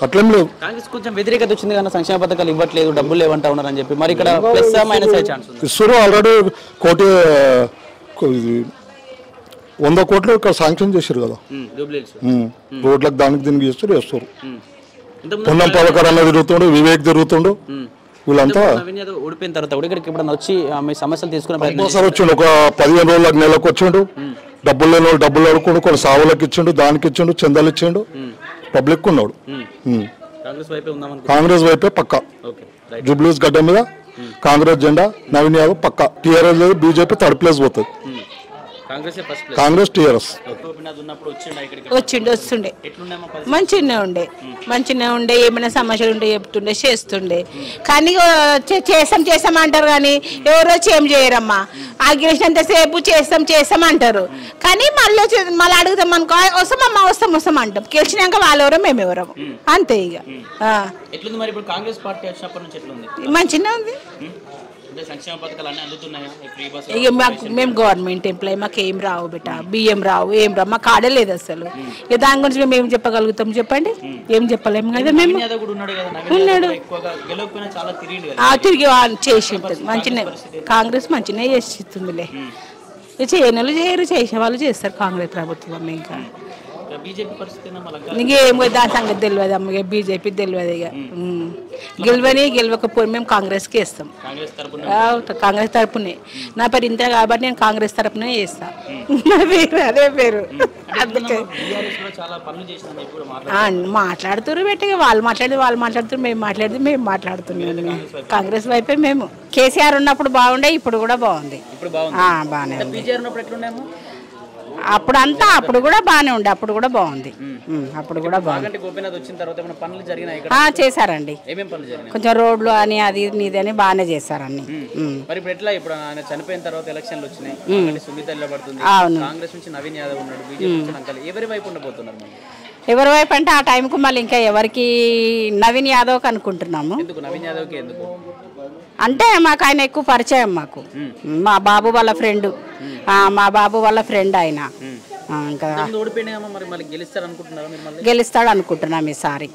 అట్లేం లేదు. కాంగ్రెస్ కొంచెం వ్యతిరేకత వచ్చింది కానీ సంక్షేమ పథకాలు ఇవ్వట్లేదు, డబ్బులు లేవంటా ఉన్నారు అని చెప్పి, మరి ఇక్కడ ప్లస్ మైనస్ అయ్యే ఛాన్స్ ఉంది. ఇస్తారు ఆల్రెడీ 100 కోట్లు ఇక్కడ శాంక్షన్ చేశారు కదా రోడ్లకు, దానికి దీనికి చేస్తారు. పొన్నం పథకాలు అన్న తిరుగుతుండు, వివేక్ తిరుగుతుండు, వీళ్ళంతా ఓడిపోయిన తర్వాత కూడా ఇక్కడికి ఎప్పుడన్నా వచ్చి మీ సమస్యలు తీసుకునే ప్రయత్నం వచ్చిండు. ఒక 15 రోజులకు నెలకు వచ్చిండు, డబ్బులు లేని వాళ్ళు డబ్బులు అడుకుండు, కొన్ని సావులకు ఇచ్చిండు, దానికి ఇచ్చిండు, చందాలు ఇచ్చిండు, పబ్లిక్ ఉన్నాడు. కాంగ్రెస్ వైపే పక్కా, జుబ్లీస్ గడ్డ మీద కాంగ్రెస్ జెండా, నవీన్ యాదవ్ పక్కా. టీఆర్ఎస్ లేదు, బీజేపీ థర్డ్ ప్లేస్ పోతుంది, కాంగ్రెస్ టీఆర్ఎస్. వస్తుండే మంచిగానే ఉండే ఏమైనా సమస్యలు ఉంటే చెప్తుండే, చేస్తుండే. కానీ చేస్తాం అంటారు కానీ ఎవరో చేం చేయరమ్మా. ఆ గెలిచినంతసేపు చేస్తాం అంటారు కానీ మళ్ళీ అడుగుతాం అనుకో, వస్తాం అంటాం. గెలిచినాక వాళ్ళెవరో మేమెవరం, అంతే. ఇక మంచిగానే ఉంది. ఇక మేము గవర్నమెంట్ ఎంప్లాయీ, మాకు ఏం రావు బిడ్డ, బియ్యం రావు, ఏం రావు, మాకు ఆడలేదు అసలు. ఇక దాని గురించి మేము ఏం చెప్పగలుగుతాం చెప్పండి, ఏం చెప్పలేము కదా. మేము ఉన్నాడు తిరిగి చేసి ఉంటుంది మంచిగా, కాంగ్రెస్ మంచిగా చేస్తుందిలే. చేయని వాళ్ళు చేయరు, చేసే వాళ్ళు చేస్తారు కాంగ్రెస్ ప్రభుత్వం. ఇంకా ఇంకేం దాని సంగతి తెలియదు అమ్మ, బీజేపీ తెలియదు. ఇక గెలవకపోయి మేము కాంగ్రెస్కి వేస్తాం, కాంగ్రెస్ తరపునే. నా పేరు ఇంత కాబట్టి నేను కాంగ్రెస్ తరపునే చేస్తా, నా పేరు అదే పేరు. అందుకే మాట్లాడుతున్నారు బట్టి, వాళ్ళు మాట్లాడుతున్నారు, మేము మాట్లాడుతున్నాం. కాంగ్రెస్ వైపే మేము. కేసీఆర్ ఉన్నప్పుడు బాగుండే, ఇప్పుడు కూడా బాగుంది, బాగానే ఉంది. అప్పుడు కూడా బాగానే ఉండే, అప్పుడు కూడా బాగుంది, అప్పుడు కూడా బాగుంది. చేశారండి, కొంచెం రోడ్లు అని అది ఇది అని బాగానే చేశారండి. అవును, ఎవరి వైపు అంటే ఆ టైంకు మళ్ళీ ఇంకా ఎవరికి నవీన్ యాదవ్కి అనుకుంటున్నాము. అంటే మాకు ఆయన ఎక్కువ పరిచయం, మాకు మా బాబు వాళ్ళ ఫ్రెండ్, ఆయన. ఇంకా గెలుస్తాడు అనుకుంటున్నాం ఈసారి.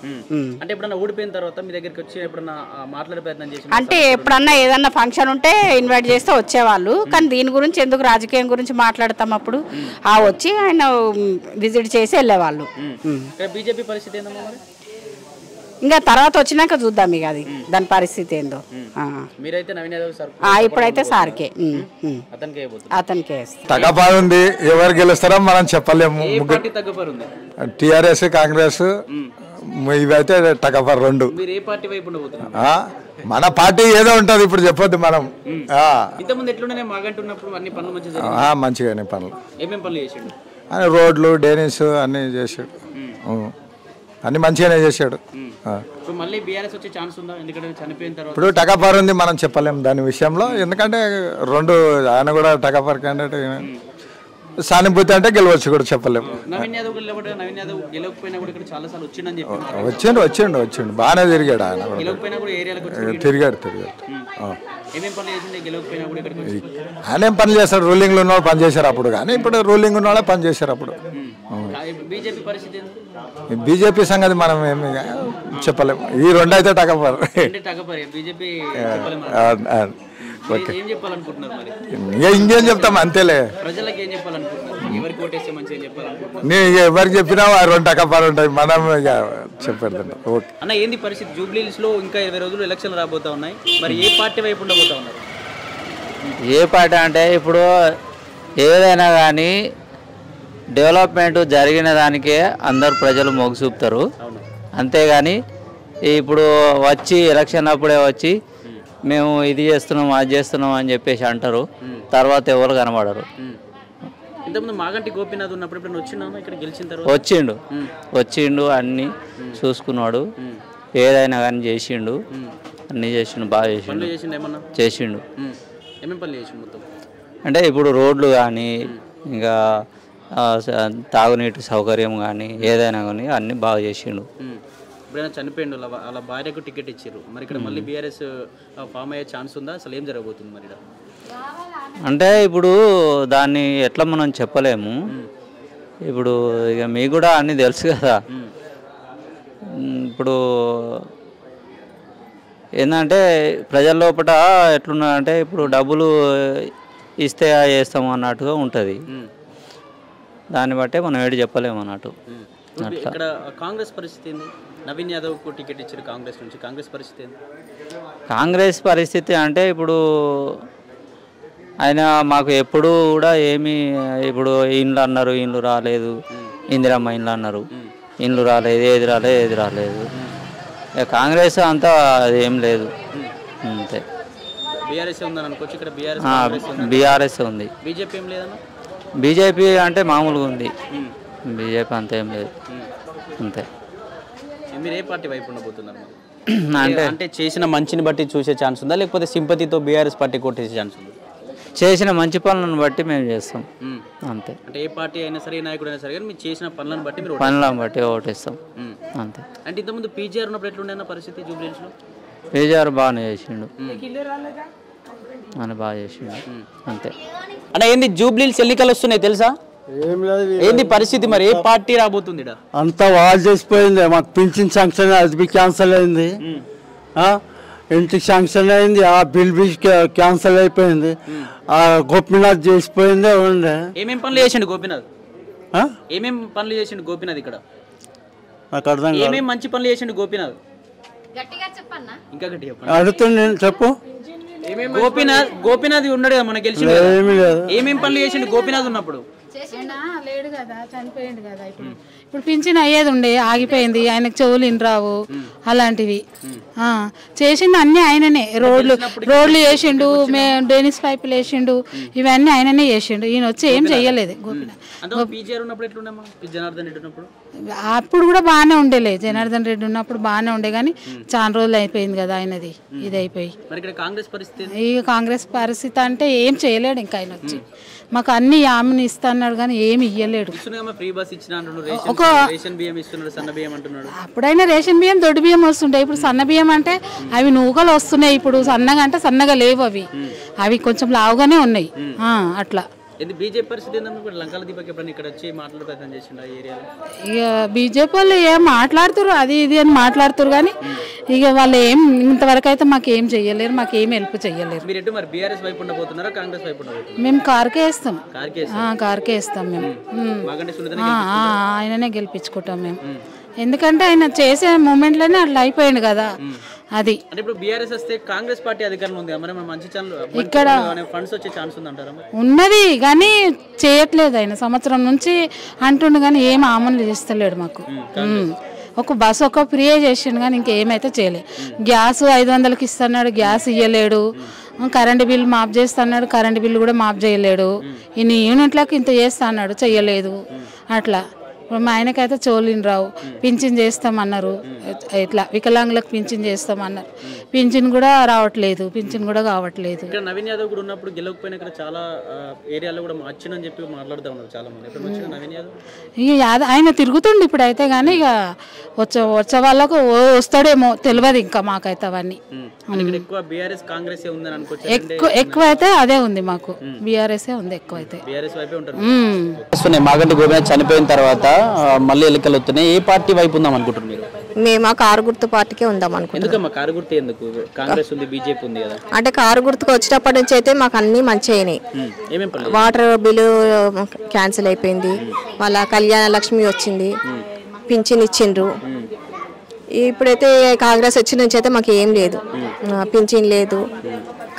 అంటే ఎప్పుడన్నా ఏదన్నా ఫంక్షన్ ఉంటే ఇన్వైట్ చేస్తే వచ్చేవాళ్ళు, కానీ దీని గురించి ఎందుకు రాజకీయం గురించి మాట్లాడతాం అప్పుడు వచ్చి ఆయన విజిట్ చేసి వెళ్ళేవాళ్ళు. ఇంకా తర్వాత వచ్చినాక చూద్దాం ఇక అది దాని పరిస్థితి ఏందో. ఇప్పుడైతే సార్కే, అతనికే తగ్గపారు ఉంది. ఎవరు గెలుస్తారో మనం చెప్పలేము. టిఆర్ఎస్, కాంగ్రెస్ ఇవైతే టగపారు రెండు. మన పార్టీ ఏదో ఉంటది, ఇప్పుడు చెప్పొద్దు మనం. మంచిగానే పనులు, రోడ్లు, డ్రైనేజ్ అన్ని చేసాడు, అన్ని మంచిగానే చేశాడు. ఇప్పుడు టగపారు ఉంది, మనం చెప్పలేము దాని విషయంలో. ఎందుకంటే రెండు ఆయన కూడా టగపారు క్యాండిడేట్, సానుభూతి అంటే గెలవచ్చు కూడా చెప్పలేము. వచ్చిండు బాగానే తిరిగాడు ఆయన, తిరిగాడు. ఆయన ఏం పని చేస్తాడు, రూలింగ్లో ఉన్నవాళ్ళు పని చేశారు అప్పుడు, కానీ ఇప్పుడు రూలింగ్ ఉన్న వాళ్ళే పని చేశారు అప్పుడు. బీజేపీ సంగతి మనం ఏమి చెప్పలేము, ఈ రెండు అయితే టగపారు. ఓకే, ఇంకేం చెప్తాం అంతేలే. ఎవరికి చెప్పినా రెండు టగపారు ఉంటాయి, మనం ఇక చెప్పేది. ఓకే అన్న, ఏంది పరిస్థితి జూబ్లీహిల్స్ లో? ఇంకా 20 రోజులు ఎలక్షన్లు రాబోతా ఉన్నాయి, మరి ఏ పార్టీ వైపు ఉండబోతా ఉన్నారు? ఏ పార్టీ అంటే ఇప్పుడు ఏదైనా కానీ డెవలప్మెంట్ జరిగిన దానికే అందరు ప్రజలు మొగ్గు చూపుతారు, అంతేగాని ఇప్పుడు వచ్చి ఎలక్షన్ అప్పుడే వచ్చి మేము ఇది చేస్తున్నాం అది చేస్తున్నాం అని చెప్పేసి అంటారు, తర్వాత ఎవరు కనబడరు. ఇంతకుముందు మాగంటి గోపీనాథ్ ఉన్నప్పుడు ఇప్పుడు వచ్చినా ఇక్కడ గెలిచిన తర్వాత వచ్చిండు అన్నీ చూసుకున్నాడు, ఏదైనా కానీ చేసిండు, అన్నీ చేసిండు, బాగా చేసిండు. చేసిండు అంటే ఇప్పుడు రోడ్లు కానీ ఇంకా తాగునీటి సౌకర్యం కానీ ఏదైనా కానీ అన్నీ బాగా చేసిండు. ఇప్పుడైనా చనిపోయిండు, అలా భార్యకు టికెట్ ఇచ్చారు, మరి ఇక్కడ మళ్ళీ బీఆర్ఎస్ ఫామ్ అయ్యే ఛాన్స్ ఉందా? అసలు ఏం జరగబోతుంది మరి? అంటే ఇప్పుడు దాన్ని ఎట్లా మనం చెప్పలేము. ఇప్పుడు ఇక మీకు కూడా అన్నీ తెలుసు కదా. ఇప్పుడు ఏంటంటే ప్రజల లోపల ఎట్లున్నారంటే ఇప్పుడు డబ్బులు ఇస్తే చేస్తాము అన్నట్టుగా ఉంటుంది. దాన్ని బట్టే మనం ఏడు చెప్పలేము అన్నట్టు. ఇక్కడ కాంగ్రెస్ పరిస్థితి ఏంది? నవీన్ యాదవ్కు టికెట్ ఇచ్చారు కాంగ్రెస్ నుంచి, కాంగ్రెస్ పరిస్థితి ఏంది? కాంగ్రెస్ పరిస్థితి అంటే ఇప్పుడు ఆయన మాకు ఎప్పుడు కూడా ఏమి, ఇప్పుడు ఇండ్లు అన్నారు, ఇండ్లు రాలేదు, ఇందిరమ్మ ఇండ్లు అన్నారు, ఇండ్లు రాలేదు, ఏది రాలేదు. కాంగ్రెస్ అంతా ఏం లేదు, అంతే. బీఆర్ఎస్ ఉంది. బీజేపీ అంటే మామూలుగా ఉంది, బీజేపీ అంత ఏం లేదు, అంతే. మీరు ఏ పార్టీ వైపు ఉండబోతున్నారు? అంటే చేసిన మంచిని బట్టి చూసే ఛాన్స్ ఉందా, లేకపోతే సింపతితో బీఆర్ఎస్ పార్టీ కొట్టేసే ఛాన్స్ ఉందా? చేసిన మంచి పనులను బట్టి మేము చేస్తాం, అంతే. అంటే ఏ పార్టీ అయినా సరే, ఏ నాయకుడు అయినా సరే, కానీ మీరు చేసిన పనులను బట్టి ఓటేస్తాం, అంతే. అంటే ఇంతకుముందు పీజీఆర్ ఉన్నప్పుడు ఎట్లుండే పరిస్థితి జూబ్లీహిల్స్ లో? పీజీఆర్ బాగానే చేసిండు, బాగా చేసిండు, అంతే. అంటే ఏంది జూబ్లీహిల్స్ ఎన్నికలు వస్తున్నాయి తెలుసా? ఏం లేదు, ఏంది పరిస్థితి మరి? ఏ పార్టీ రాబోతుంది? అంతా వాళ్ళు చేసిపోయింది. మాకు పింఛన్ శాంక్షన్ అది క్యాన్సల్ అయింది, ఇంటికి శాంక్షన్ అయింది, ఆ బిల్ క్యాన్సల్ అయిపోయింది. ఆ గోపీనాథ్ చేసిపోయిందే ఉండే. ఏమేం పనులు చేసిండు గోపీనాథ్? ఏమేం పనులు చేసిండు గోపీనాథ్? ఇక్కడ నాకు అర్థం కాదు. ఏమేం మంచి పనులు చేసిండు గోపీనాథ్? ఇంకా గట్టిగా అడుగుతుంది, చెప్పు. గోపీనాథ్ ఉన్నాడు కదా మన గెలిచి, ఏమేం పనులు చేసిండు గోపీనాథ్ ఉన్నప్పుడు? లేడు కదా, చనిపోయిండు కదా. ఇప్పుడు పింఛన్ అయ్యేది ఉండే, ఆగిపోయింది. ఆయనకు చెవులు రావు, అలాంటివి చేసిండు అన్ని ఆయననే. రోడ్లు వేసిండు, డెనిస్ పైపులు వేసిండు, ఇవన్నీ ఆయననే చేసిండు. ఈయన వచ్చి ఏం చెయ్యలేదు. అప్పుడు కూడా బాగానే ఉండేలే, జనార్దన్ రెడ్డి ఉన్నప్పుడు బాగానే ఉండే, కానీ చాలా రోజులు అయిపోయింది కదా ఆయనది, ఇది అయిపోయి. ఇక కాంగ్రెస్ పరిస్థితి అంటే ఏం చేయలేడు ఇంకా ఆయన వచ్చి. మాకు అన్ని హామీని ఇస్తాడు కానీ ఏమి ఇయ్యలేడు. అప్పుడైనా రేషన్ బియ్యం దొడ్డు బియ్యం వస్తుంటాయి, ఇప్పుడు సన్న బియ్యం అంటే అవి నూకలు వస్తున్నాయి. ఇప్పుడు సన్నగా అంటే సన్నగా లేవు, అవి కొంచెం లావుగానే ఉన్నాయి అట్లా. ఇది బీజేపీ పరిస్థితి ఏంటంటే లంకాల దీపక్ ఎప్పుడైనా ఇక్కడ వచ్చి మాట్లాడే ప్రయత్నం చేసిండు ఆ ఏరియాలో? ఇక బీజేపీ వాళ్ళు ఏం మాట్లాడుతారు, అది ఇది అని మాట్లాడుతారు, కానీ ఇక వాళ్ళు ఏం ఇంతవరకు అయితే మాకు ఏం చెయ్యలేరు, మాకు ఏం హెల్ప్ చెయ్యలేరు. మీరు ఎటు మరి బీఆర్ఎస్ వైపు ఉండబోతున్నారా, కాంగ్రెస్ వైపు ఉండబోతున్నారా? మేము కార్కే వేస్తాం, కార్కే వేస్తాం మేము. ఆయననే గెలిపించుకుంటాం మేము, ఎందుకంటే ఆయన చేసే మూమెంట్లోనే అట్లా అయిపోయింది కదా. అది ఇప్పుడు బీఆర్ఎస్ వస్తే కాంగ్రెస్ పార్టీ అధికారంలో ఉంది, మరి మంచి ఇక్కడ ఫండ్స్ వచ్చే ఛాన్స్ ఉందంటారా? ఉన్నది కానీ చేయట్లేదు. ఆయన సంవత్సరం నుంచి అంటుండు కానీ ఏం అమలు చేస్తలేడు మాకు. ఒక బస్సు ఒక ఫ్రీ చేసిండు కానీ ఇంకేమైతే చేయలేదు. గ్యాస్ 500కి ఇస్తున్నాడు, గ్యాస్ ఇవ్వలేడు. కరెంటు బిల్లు మాఫ్ చేస్తున్నాడు, కరెంటు బిల్లు కూడా మాఫ్ చేయలేడు. ఇన్ని యూనిట్లకు ఇంత చేస్తా అన్నాడు, చెయ్యలేదు. అట్లా ఇప్పుడు మా ఆయనకైతే చోలిని రావు, పింఛన్ చేస్తామన్నారు, ఇట్లా వికలాంగులకు పింఛన్ చేస్తామన్నారు, పింఛన్ కూడా రావట్లేదు, పింఛన్ కూడా కావట్లేదు. ఇక్కడ నవీన్ యాదవ్ కూడా ఉన్నప్పుడు గెలవకపోయినా ఇక్కడ చాలా ఏరియాలో కూడా మార్చినని చెప్పి మాట్లాడుతూ ఉన్నారు చాలా మంది. ఎప్పుడు వచ్చిన నవీన్ యాదవ్? ఇక ఆయన తిరుగుతుండు ఇప్పుడు అయితే, కానీ ఇక వచ్చే వాళ్ళకు వస్తాడేమో తెలియదు ఇంకా మాకైతే అవన్నీ. ఎక్కువ అయితే అదే ఉంది మాకు, బీఆర్ఎస్ ఉంది ఎక్కువ అయితే. మాగంటి గోపీనాథ్ చనిపోయిన తర్వాత మళ్ళీ ఎన్నికలు వస్తున్నాయి, ఏ పార్టీ వైపు ఉందాం అనుకుంటున్నారు మీరు? మేము ఆ కారు గుర్తు పార్టీకే ఉందాం అనుకుంటున్నాం. కారు గుర్తు ఎందుకు? కాంగ్రెస్ ఉంది, బీజేపీ ఉంది కదా. అంటే కారు గుర్తుకు వచ్చినప్పటి నుంచి అయితే మాకు అన్ని మంచి అయినాయి. వాటర్ బిల్లు క్యాన్సిల్ అయిపోయింది, మళ్ళా కళ్యాణ లక్ష్మి వచ్చింది, పింఛన్ ఇచ్చిండ్రు. ఇప్పుడైతే కాంగ్రెస్ వచ్చిన నుంచి అయితే మాకు ఏం లేదు, పింఛన్ లేదు,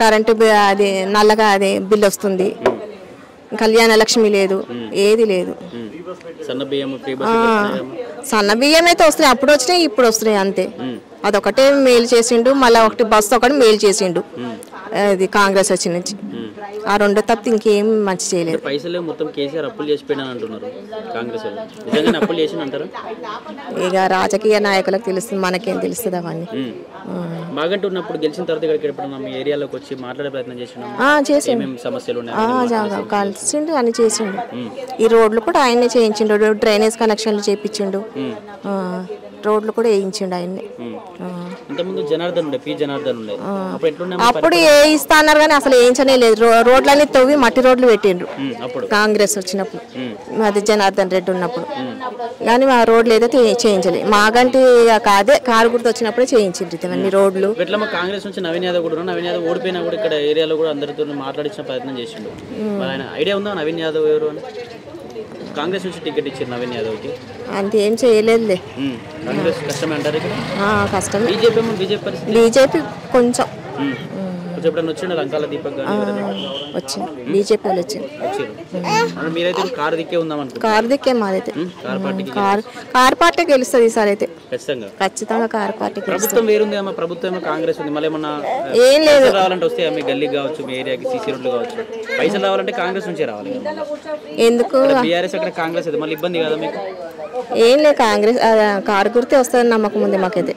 కరెంటు అది నల్లగా అదే బిల్ వస్తుంది, కళ్యాణ లక్ష్మి లేదు, ఏది లేదు. సన్న బియ్యం అయితే వస్తున్నాయి, అప్పుడు వచ్చినాయి ఇప్పుడు వస్తున్నాయి అంతే. అదొకటే మేలు చేసిండు, మళ్ళీ ఒకటి బస్సు ఒకటి మేలు చేసిండు అది కాంగ్రెస్ వచ్చి నుంచి. ఆ రెండో తప్ప ఇంకేం మంచి చేయలేదు. పైసలే మొత్తం కేసీఆర్ అప్పులు చేసిపోయినా అంటున్నారు కాంగ్రెస్ వాళ్ళు. నిజంగానే అప్పులు చేసి అంటారు? ఇక రాజకీయ నాయకులకు తెలుస్తుంది, మనకేం తెలుస్తుంది అవన్నీ. బాగంటూ ఉన్నప్పుడు గెలిచిన తర్వాత ఇక్కడికి ఎప్పుడన్నా మీ ఏరియాలోకి వచ్చి మాట్లాడే ప్రయత్నం చేసినాం? చేసిండు, సమస్యలు కలిసిండు అని చేసిండు. ఈ రోడ్లు కూడా ఆయనే చేయించిండు, డ్రైనేజ్ కనెక్షన్లు చేయించిండు, రోడ్లు కూడా వేయించిండు ఆయన్ని. ఇంతకుముందు జనార్దన్ ఉండే, పి జనార్దన్ ఉండే, అప్పుడు ఏ ఇస్తా అన్నారు కానీ అసలు వేయించనే లేదు. రోడ్లన్నీ తవ్వి మట్టి రోడ్లు పెట్టిండ్రు కాంగ్రెస్ వచ్చినప్పుడు, అది జనార్దన్ రెడ్డి ఉన్నప్పుడు. కానీ ఆ రోడ్లు ఏదైతే చేయించలేదు. మాగంటి కాదే కారు గుర్తు వచ్చినప్పుడే చేయించిండ్రు ఇవన్నీ రోడ్లు. కాంగ్రెస్ నుంచి నవీన్ యాదవ్ కూడా, నవీన్ యాదవ్ ఓడిపోయినా కూడా ఇక్కడ ఏరియాలో కూడా అందరితో మాట్లాడించిన ప్రయత్నం చేసిండు. ఆయన ఐడియా ఉందా నవీన్ యాదవ్ ఎవరు అని? కాంగ్రెస్ నుంచి టికెట్ ఇచ్చారు నవీన్ యాదవ్కి, అంతే ఏం చేయలేదులే. కాంగ్రెస్ కష్టమే అంటారు ఇక్కడ? కష్టమే. బీజేపీ కొంచెం వచ్చిండు లంకాల దీపక్ వచ్చింది, బీజేపీ వాళ్ళు వచ్చింది. మీరైతే కారు దిక్కే ఉందాం అనుకుంటున్నారు? కారు దిక్కే మాదైతే, కారు పార్టీ గెలుస్తుంది ఈసారి అయితే ఖచ్చితంగా. కారు పార్టీ ప్రభుత్వం వేరుంది అమ్మా, ప్రభుత్వం కాంగ్రెస్ ఉంది, మళ్ళీ ఏమన్నా ఏం లేదు రావాలంటే వస్తే మీ గల్లీకి కావచ్చు, మీ ఏరియాకి సీసీ రోడ్లు కావచ్చు, పైసలు రావాలంటే కాంగ్రెస్ నుంచే రావాలి. ఎందుకు బీఆర్ఎస్ అక్కడ కాంగ్రెస్ అయితే మళ్ళీ ఇబ్బంది కదా మీకు? ఏం లేదు, కాంగ్రెస్ కారు గుర్తే వస్తుందని నమ్మకం ఉంది మాకైతే.